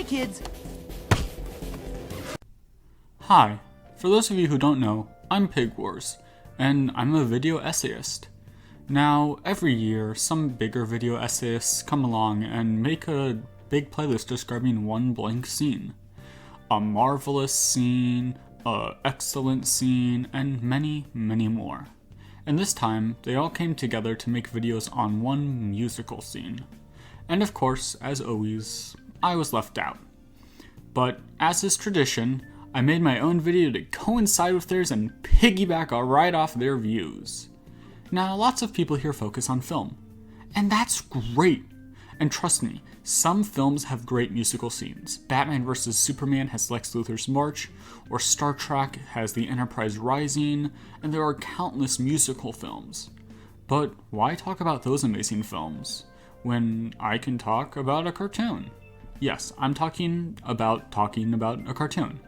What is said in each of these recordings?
kids! Hi, for those of you who don't know, I'm Pigwars, and I'm a video essayist. Now, every year, some bigger video essayists come along and make a big playlist describing one blank scene. A marvelous scene, a excellent scene, and many, many more. And this time, they all came together to make videos on one musical scene. And of course, as always, I was left out. But as is tradition, I made my own video to coincide with theirs and piggyback right off their views. Now, lots of people here focus on film, and that's great. And trust me, some films have great musical scenes. Batman vs. Superman has Lex Luthor's March, or Star Trek has The Enterprise Rising, and there are countless musical films. But why talk about those amazing films when I can talk about a cartoon? Yes, I'm talking about a cartoon.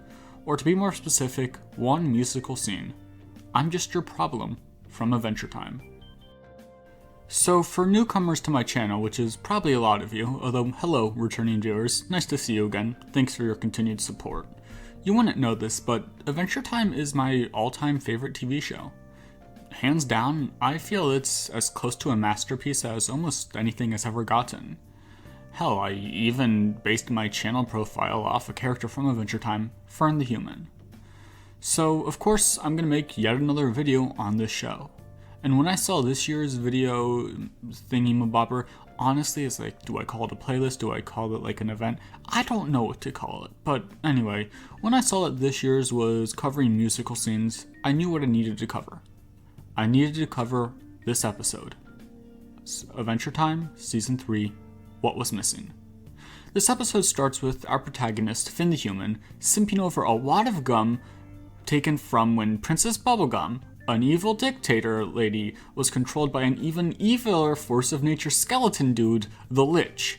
Or to be more specific, one musical scene. I'm Just Your Problem from Adventure Time. So for newcomers to my channel, which is probably a lot of you, although hello returning viewers, nice to see you again, thanks for your continued support. You wouldn't know this, but Adventure Time is my all-time favorite TV show. Hands down, I feel it's as close to a masterpiece as almost anything has ever gotten. Hell, I even based my channel profile off a character from Adventure Time, Fern the Human. So, of course, I'm gonna make yet another video on this show. And when I saw this year's video thingy-mabobber, honestly, it's like, do I call it a playlist? Do I call it like an event? I don't know what to call it. But anyway, when I saw that this year's was covering musical scenes, I knew what I needed to cover. I needed to cover this episode. Adventure Time, Season 3, What Was Missing. This episode starts with our protagonist, Finn the Human, simping over a wad of gum taken from when Princess Bubblegum, an evil dictator lady, was controlled by an even eviler force of nature skeleton dude, the Lich.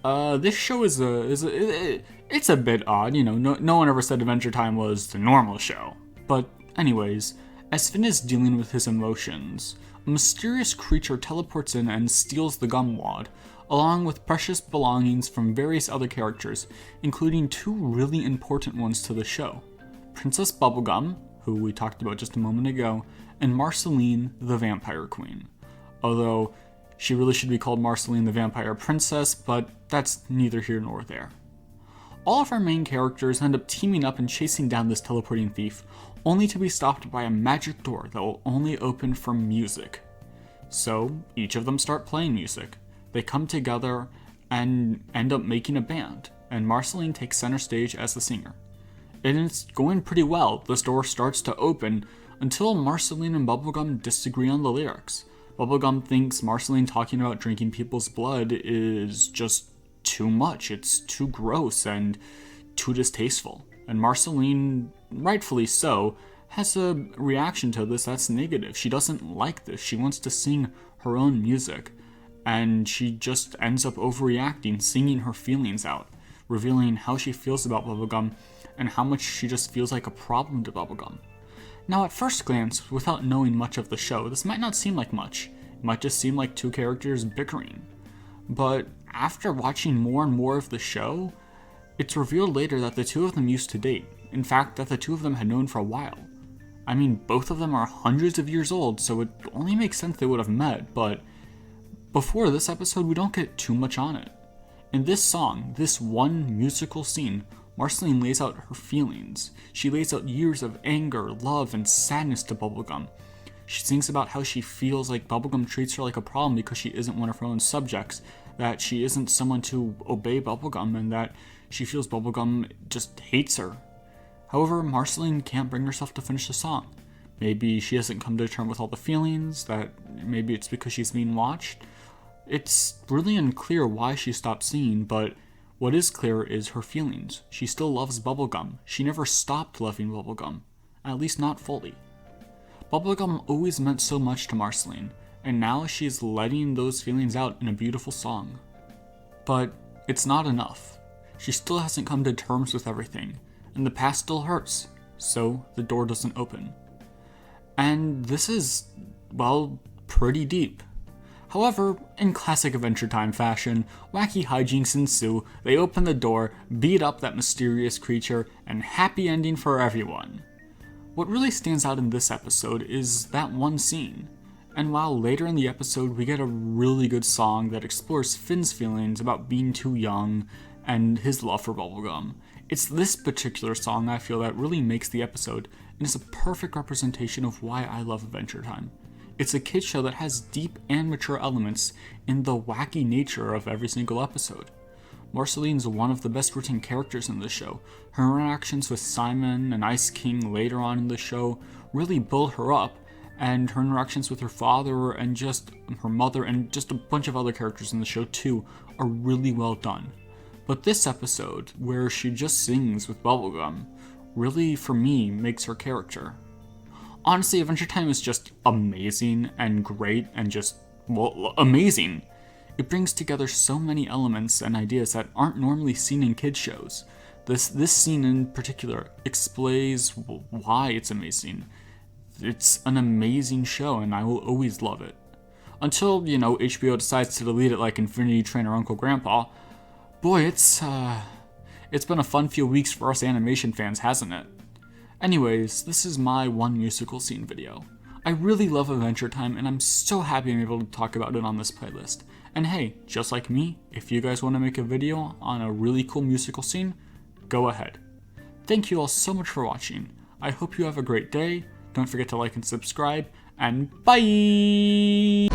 This show is a bit odd, you know, no one ever said Adventure Time was the normal show. But anyways, as Finn is dealing with his emotions, a mysterious creature teleports in and steals the gum wad, along with precious belongings from various other characters, including two really important ones to the show. Princess Bubblegum, who we talked about just a moment ago, and Marceline the Vampire Queen. Although, she really should be called Marceline the Vampire Princess, but that's neither here nor there. All of our main characters end up teaming up and chasing down this teleporting thief, only to be stopped by a magic door that will only open for music. So, each of them start playing music. They come together and end up making a band, and Marceline takes center stage as the singer. And it's going pretty well. This door starts to open until Marceline and Bubblegum disagree on the lyrics. Bubblegum thinks Marceline talking about drinking people's blood is just too much. It's too gross and too distasteful. And Marceline, rightfully so, has a reaction to this that's negative. She doesn't like this. She wants to sing her own music. And she just ends up overreacting, singing her feelings out, revealing how she feels about Bubblegum and how much she just feels like a problem to Bubblegum. Now, at first glance, without knowing much of the show, this might not seem like much. It might just seem like two characters bickering. But after watching more and more of the show, it's revealed later that the two of them used to date. In fact, that the two of them had known for a while. I mean, both of them are hundreds of years old, so it only makes sense they would have met, but before this episode, we don't get too much on it. In this song, this one musical scene, Marceline lays out her feelings. She lays out years of anger, love, and sadness to Bubblegum. She sings about how she feels like Bubblegum treats her like a problem because she isn't one of her own subjects, that she isn't someone to obey Bubblegum, and that she feels Bubblegum just hates her. However, Marceline can't bring herself to finish the song. Maybe she hasn't come to terms with all the feelings, that maybe it's because she's being watched. It's really unclear why she stopped singing, but what is clear is her feelings. She still loves Bubblegum. She never stopped loving Bubblegum, at least not fully. Bubblegum always meant so much to Marceline, and now she's letting those feelings out in a beautiful song. But it's not enough. She still hasn't come to terms with everything, and the past still hurts, so the door doesn't open. And this is, well, pretty deep. However, in classic Adventure Time fashion, wacky hijinks ensue, they open the door, beat up that mysterious creature, and happy ending for everyone. What really stands out in this episode is that one scene. And while later in the episode we get a really good song that explores Finn's feelings about being too young and his love for bubblegum, it's this particular song I feel that really makes the episode and is a perfect representation of why I love Adventure Time. It's a kids show that has deep and mature elements in the wacky nature of every single episode. Marceline's one of the best written characters in the show. Her interactions with Simon and Ice King later on in the show really build her up, and her interactions with her father and just her mother and just a bunch of other characters in the show too are really well done. But this episode, where she just sings with bubblegum, really for me makes her character. Honestly, Adventure Time is just amazing and great and just, well, amazing. It brings together so many elements and ideas that aren't normally seen in kids shows. This scene in particular explains why it's amazing. It's an amazing show and I will always love it. Until, HBO decides to delete it like Infinity Train or Uncle Grandpa. Boy, it's been a fun few weeks for us animation fans, hasn't it? Anyways, this is my one musical scene video. I really love Adventure Time and I'm so happy I'm able to talk about it on this playlist. And hey, just like me, if you guys want to make a video on a really cool musical scene, go ahead. Thank you all so much for watching. I hope you have a great day. Don't forget to like and subscribe, and bye!